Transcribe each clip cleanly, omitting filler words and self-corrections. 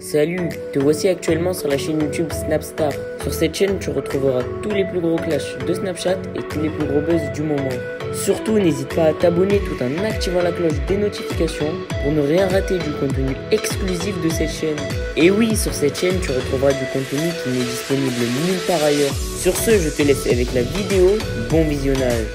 Salut, te voici actuellement sur la chaîne YouTube Snapstar. Sur cette chaîne, tu retrouveras tous les plus gros clashs de Snapchat et tous les plus gros buzz du moment. Surtout, n'hésite pas à t'abonner tout en activant la cloche des notifications pour ne rien rater du contenu exclusif de cette chaîne. Et oui, sur cette chaîne, tu retrouveras du contenu qui n'est disponible nulle part ailleurs. Sur ce, je te laisse avec la vidéo. Bon visionnage.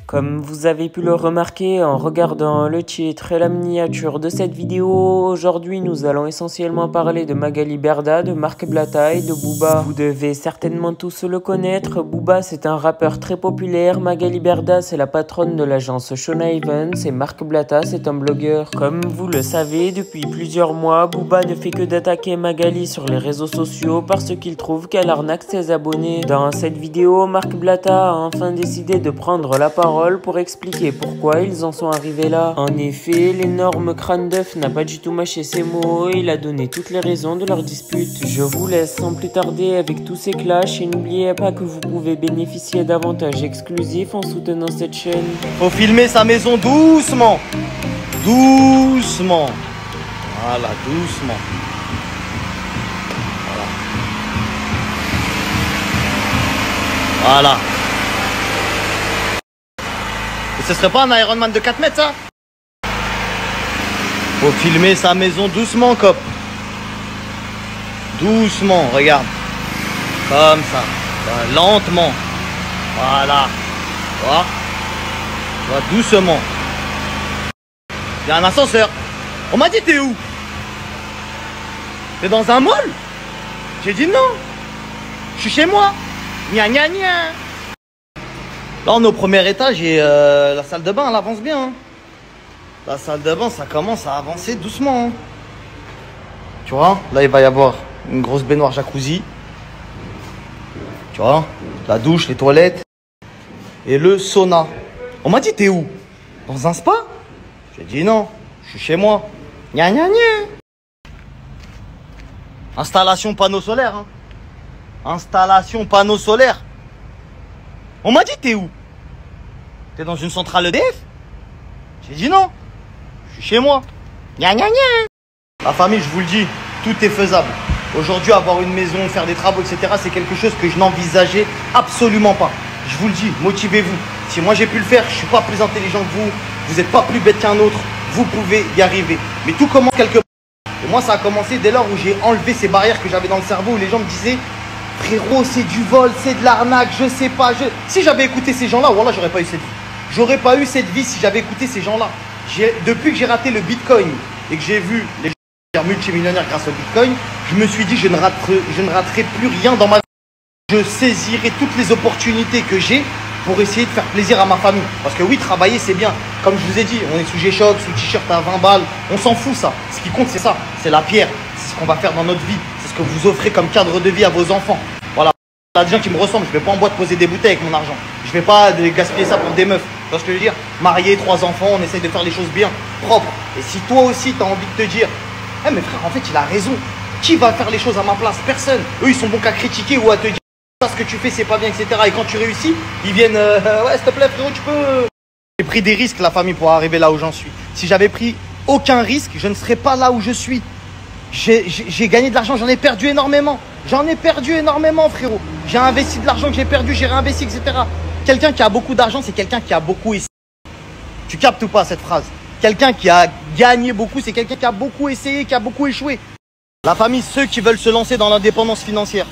Comme vous avez pu le remarquer en regardant le titre et la miniature de cette vidéo, aujourd'hui nous allons essentiellement parler de Magali Berda, de Marc Blatta et de Booba. Vous devez certainement tous le connaître, Booba c'est un rappeur très populaire, Magali Berda c'est la patronne de l'agence Shona Evans et Marc Blatta c'est un blogueur. Comme vous le savez, depuis plusieurs mois, Booba ne fait que d'attaquer Magali sur les réseaux sociaux parce qu'il trouve qu'elle arnaque ses abonnés. Dans cette vidéo, Marc Blatta a enfin décidé de prendre la parole pour expliquer pourquoi ils en sont arrivés là. En effet, l'énorme crâne d'œuf n'a pas du tout mâché ses mots et il a donné toutes les raisons de leur dispute. Je vous laisse sans plus tarder avec tous ces clashs et n'oubliez pas que vous pouvez bénéficier d'avantages exclusifs en soutenant cette chaîne. Faut filmer sa maison doucement. Doucement. Voilà, doucement. Voilà. Et ce serait pas un Ironman de 4 mètres, ça? Faut filmer sa maison doucement, cop. Doucement, regarde. Comme ça. Lentement. Voilà. Voilà. Voilà, doucement. Il y a un ascenseur. On m'a dit t'es où? T'es dans un mall? J'ai dit non. Je suis chez moi. Gna gna gna. Là, on est au premier étage et la salle de bain, elle avance bien. Hein. La salle de bain, ça commence à avancer doucement. Hein. Tu vois, là, il va y avoir une grosse baignoire jacuzzi. Tu vois, la douche, les toilettes. Et le sauna. On m'a dit, t'es où? Dans un spa? J'ai dit non, je suis chez moi. Gna gna gna. Installation panneau solaire. Hein. Installation panneau solaire. On m'a dit t'es où? T'es dans une centrale EDF? J'ai dit non. Je suis chez moi. Gna gna gna. La famille, je vous le dis, tout est faisable. Aujourd'hui, avoir une maison, faire des travaux, etc., c'est quelque chose que je n'envisageais absolument pas. Je vous le dis, motivez-vous. Si moi j'ai pu le faire, je ne suis pas plus intelligent que vous. Vous n'êtes pas plus bête qu'un autre. Vous pouvez y arriver. Mais tout commence quelque part. Et moi, ça a commencé dès lors où j'ai enlevé ces barrières que j'avais dans le cerveau, où les gens me disaient frérot, c'est du vol, c'est de l'arnaque, je sais pas. Si j'avais écouté ces gens-là, voilà, j'aurais pas eu cette vie. J'aurais pas eu cette vie si j'avais écouté ces gens-là. Depuis que j'ai raté le Bitcoin et que j'ai vu les gens devenir multimillionnaires grâce au Bitcoin, je me suis dit je ne raterai plus rien dans ma vie. Je saisirai toutes les opportunités que j'ai pour essayer de faire plaisir à ma famille. Parce que oui, travailler, c'est bien. Comme je vous ai dit, on est sous G-Shock, sous t-shirt à 20 balles. On s'en fout, ça. Ce qui compte, c'est ça. C'est la pierre. C'est ce qu'on va faire dans notre vie. C'est ce que vous offrez comme cadre de vie à vos enfants. Voilà. Il y a des gens qui me ressemblent. Je ne vais pas en boîte poser des bouteilles avec mon argent. Je ne vais pas gaspiller ça pour des meufs. Tu vois ce que je veux dire? Marié, 3 enfants, on essaye de faire les choses bien, propres. Et si toi aussi, tu as envie de te dire eh mais frère, en fait, il a raison. Qui va faire les choses à ma place? Personne. Eux, ils sont bons qu'à critiquer ou à te dire ce que tu fais, c'est pas bien, etc. Et quand tu réussis, ils viennent ouais, s'il te plaît, frérot, tu peux. J'ai pris des risques, la famille, pour arriver là où j'en suis. Si j'avais pris aucun risque, je ne serais pas là où je suis. J'ai gagné de l'argent, j'en ai perdu énormément. J'en ai perdu énormément, frérot. J'ai investi de l'argent que j'ai perdu, j'ai réinvesti, etc. Quelqu'un qui a beaucoup d'argent, c'est quelqu'un qui a beaucoup essayé. Tu captes ou pas cette phrase? Quelqu'un qui a gagné beaucoup, c'est quelqu'un qui a beaucoup essayé, qui a beaucoup échoué. La famille, ceux qui veulent se lancer dans l'indépendance financière.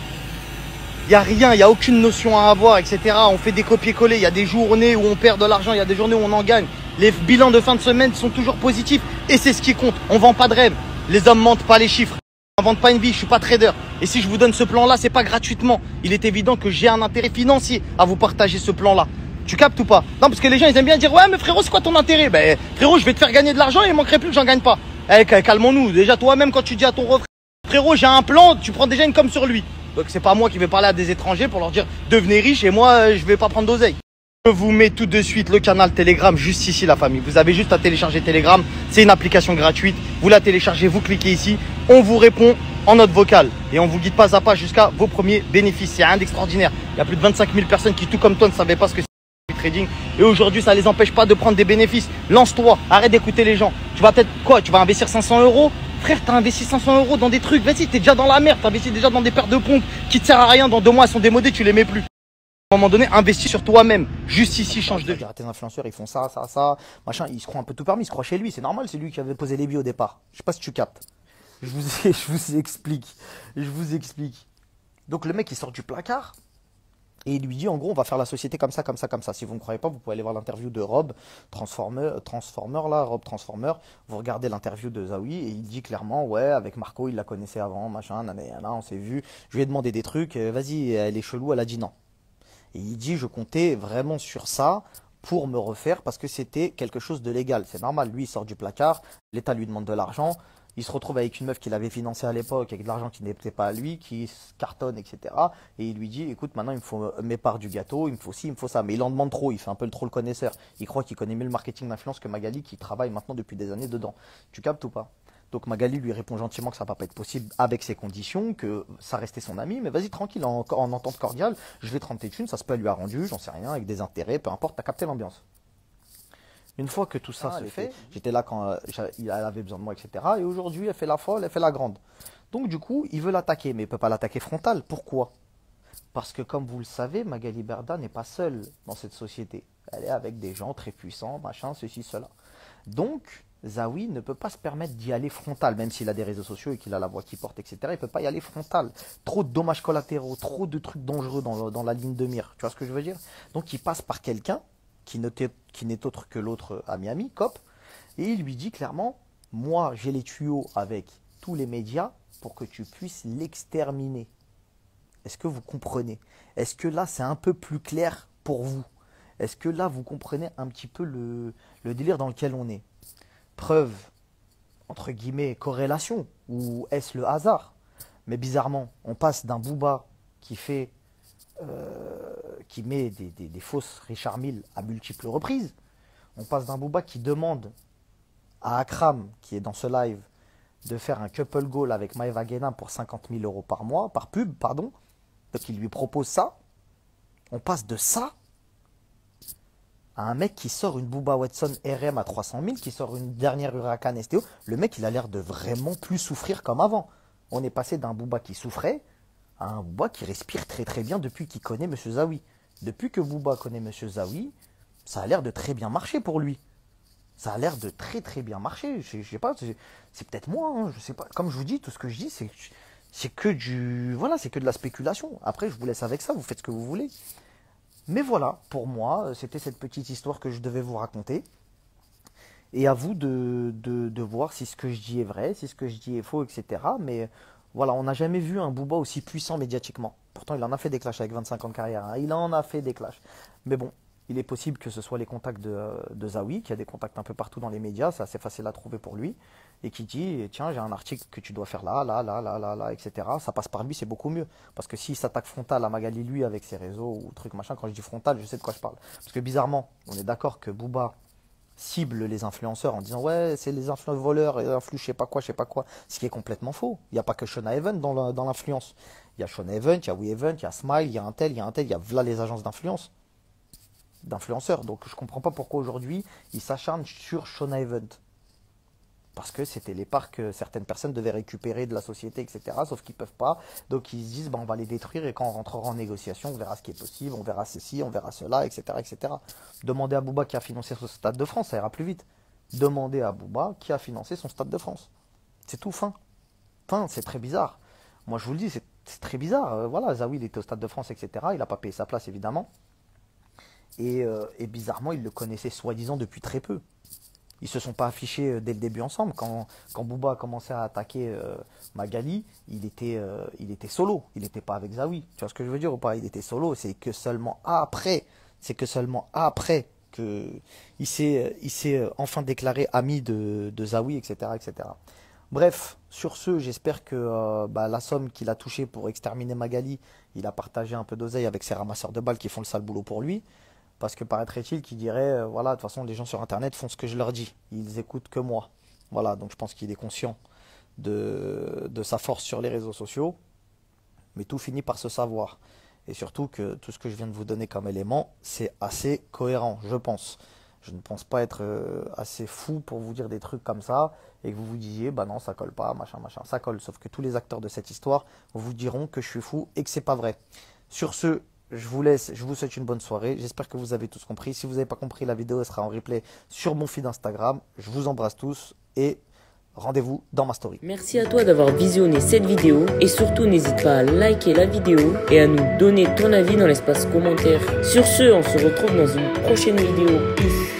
Il n'y a rien, il n'y a aucune notion à avoir, etc. On fait des copier-coller. Il y a des journées où on perd de l'argent, il y a des journées où on en gagne. Les bilans de fin de semaine sont toujours positifs et c'est ce qui compte. On ne vend pas de rêve. Les hommes mentent pas les chiffres. On ne vend pas une vie, je ne suis pas trader. Et si je vous donne ce plan-là, c'est pas gratuitement. Il est évident que j'ai un intérêt financier à vous partager ce plan-là. Tu captes ou pas? Non, parce que les gens, ils aiment bien dire ouais, mais frérot, c'est quoi ton intérêt? Ben, frérot, je vais te faire gagner de l'argent et il manquerait plus que j'en gagne pas. Eh, calmons-nous. Déjà, toi-même, quand tu dis à ton refrain, frérot, j'ai un plan, tu prends déjà une com sur lui. Donc, c'est pas moi qui vais parler à des étrangers pour leur dire devenez riche et moi, je vais pas prendre d'oseille. Je vous mets tout de suite le canal Telegram juste ici, la famille. Vous avez juste à télécharger Telegram. C'est une application gratuite. Vous la téléchargez, vous cliquez ici. On vous répond en note vocale et on vous guide pas à pas jusqu'à vos premiers bénéfices. C'est rien d'extraordinaire. Il y a plus de 25 000 personnes qui, tout comme toi, ne savaient pas ce que c'est. trading. Et aujourd'hui, ça les empêche pas de prendre des bénéfices. Lance-toi, arrête d'écouter les gens. Tu vas peut-être quoi? Tu vas investir 500 euros? Frère, t'as investi 500 euros dans des trucs. Vas-y, t'es déjà dans la merde. T'as investi déjà dans des paires de pompes qui te servent à rien. Dans 2 mois, elles sont démodées, tu les mets plus. À un moment donné, investis sur toi-même. Juste ici, change de vie. Tes influenceurs, ils font ça, machin. Ils se croient un peu tout permis, ils se croient chez lui. C'est normal, c'est lui qui avait posé les billes au départ. Je sais pas si tu captes. Je vous explique. Je vous explique. Donc le mec, il sort du placard. Et il lui dit, en gros, on va faire la société comme ça, comme ça, comme ça. Si vous ne me croyez pas, vous pouvez aller voir l'interview de Rob Rob Transformer. Vous regardez l'interview de Zawi et il dit clairement, ouais, avec Marco, il la connaissait avant, machin, nanana, on s'est vu. Je lui ai demandé des trucs, vas-y, elle est chelou, elle a dit non. Et il dit, je comptais vraiment sur ça pour me refaire parce que c'était quelque chose de légal. C'est normal, lui, il sort du placard, l'État lui demande de l'argent. Il se retrouve avec une meuf qu'il avait financée à l'époque, avec de l'argent qui n'était pas à lui, qui cartonne, etc. Et il lui dit, écoute, maintenant il me faut mes parts du gâteau, il me faut ci, il me faut ça. Mais il en demande trop, il fait un peu trop le connaisseur. Il croit qu'il connaît mieux le marketing d'influence que Magali, qui travaille maintenant depuis des années dedans. Tu captes ou pas? Donc Magali lui répond gentiment que ça ne va pas être possible avec ses conditions, que ça restait son ami, mais vas-y tranquille, en entente cordiale, je vais te rendre tes thunes, ça se peut elle lui a rendu, j'en sais rien, avec des intérêts, peu importe, t'as capté l'ambiance. Une fois que tout ça se fait, j'étais là quand elle avait besoin de moi, etc. Et aujourd'hui, elle fait la folle, elle fait la grande. Donc du coup, il veut l'attaquer, mais il ne peut pas l'attaquer frontal. Pourquoi? Parce que comme vous le savez, Magali Berda n'est pas seule dans cette société. Elle est avec des gens très puissants, machin, ceci, cela. Donc, Zawi ne peut pas se permettre d'y aller frontal, même s'il a des réseaux sociaux et qu'il a la voix qui porte, etc. Il ne peut pas y aller frontal. Trop de dommages collatéraux, trop de trucs dangereux dans la ligne de mire. Tu vois ce que je veux dire? Donc, il passe par quelqu'un qui n'est autre que l'autre à Miami, Cop, et il lui dit clairement, moi j'ai les tuyaux avec tous les médias pour que tu puisses l'exterminer. Est-ce que vous comprenez? Est-ce que là c'est un peu plus clair pour vous? Est-ce que là vous comprenez un petit peu le délire dans lequel on est? Preuve, entre guillemets, corrélation, ou est-ce le hasard? Mais bizarrement, on passe d'un Booba qui met des fausses Richard Mille à multiples reprises. On passe d'un Booba qui demande à Akram, qui est dans ce live, de faire un couple goal avec Maëva Guénin pour 50 000 euros par mois, par pub, pardon. Donc il lui propose ça. On passe de ça à un mec qui sort une Booba Watson RM à 300 000, qui sort une dernière Huracan STO. Le mec, il a l'air de vraiment plus souffrir comme avant. On est passé d'un Booba qui souffrait à un Booba qui respire très très bien depuis qu'il connaît M. Zawi. Depuis que Booba connaît M. Zawi, ça a l'air de très bien marcher pour lui. Ça a l'air de très très bien marcher. Je sais pas, c'est peut-être moi, hein, je sais pas. Comme je vous dis, tout ce que je dis, c'est que c'est que de la spéculation. Après, je vous laisse avec ça, vous faites ce que vous voulez. Mais voilà, pour moi, c'était cette petite histoire que je devais vous raconter. Et à vous de voir si ce que je dis est vrai, si ce que je dis est faux, etc. Mais voilà, on n'a jamais vu un Booba aussi puissant médiatiquement. Pourtant, il en a fait des clashs avec 25 ans de carrière. Hein. Il en a fait des clashs. Mais bon, il est possible que ce soit les contacts de Zawi, qui a des contacts un peu partout dans les médias, c'est assez facile à trouver pour lui, et qui dit, tiens, j'ai un article que tu dois faire là, etc. Ça passe par lui, c'est beaucoup mieux. Parce que s'il s'attaque frontal à Magali, lui, avec ses réseaux ou trucs machin, quand je dis frontal, je sais de quoi je parle. Parce que bizarrement, on est d'accord que Booba cible les influenceurs en disant ouais c'est les influenceurs voleurs et influent je sais pas quoi, ce qui est complètement faux. Il n'y a pas que Shona Even dans l'influence. Il y a Shona Even, il y a We Even, il y a Smile, il y a un tel, il y a voilà les agences d'influenceurs. Donc je comprends pas pourquoi aujourd'hui ils s'acharnent sur Shona Even. Parce que c'était les parts que certaines personnes devaient récupérer de la société, etc. Sauf qu'ils ne peuvent pas. Donc ils se disent, on va les détruire et quand on rentrera en négociation, on verra ce qui est possible, on verra ceci, on verra cela, etc. etc. Demandez à Booba qui a financé son Stade de France, ça ira plus vite. Demandez à Booba qui a financé son Stade de France. C'est tout, fin. Fin, c'est très bizarre. Moi je vous le dis, c'est très bizarre. Voilà, Zawi il était au Stade de France, etc. Il n'a pas payé sa place évidemment. Et bizarrement, il le connaissait soi-disant depuis très peu. Ils se sont pas affichés dès le début ensemble. Quand Booba a commencé à attaquer Magali, il était solo. Il n'était pas avec Zawi. Tu vois ce que je veux dire ou pas? Il était solo. C'est que seulement après que il s'est enfin déclaré ami de Zawi, etc., etc. Bref, sur ce, j'espère que la somme qu'il a touchée pour exterminer Magali, il a partagé un peu d'oseille avec ses ramasseurs de balles qui font le sale boulot pour lui. Parce que paraîtrait-il qu'il dirait, voilà, de toute façon, les gens sur Internet font ce que je leur dis. Ils écoutent que moi. Voilà, donc je pense qu'il est conscient de sa force sur les réseaux sociaux. Mais tout finit par se savoir. et surtout que tout ce que je viens de vous donner comme élément, c'est assez cohérent, je pense. Je ne pense pas être assez fou pour vous dire des trucs comme ça et que vous vous disiez bah non ça colle pas, machin, ça colle. Sauf que tous les acteurs de cette histoire vous diront que je suis fou et que c'est pas vrai. Sur ce, je vous laisse, je vous souhaite une bonne soirée. J'espère que vous avez tous compris. Si vous n'avez pas compris, la vidéo sera en replay sur mon feed Instagram. Je vous embrasse tous et rendez-vous dans ma story. Merci à toi d'avoir visionné cette vidéo et surtout n'hésite pas à liker la vidéo et à nous donner ton avis dans l'espace commentaire. Sur ce, on se retrouve dans une prochaine vidéo. Peace.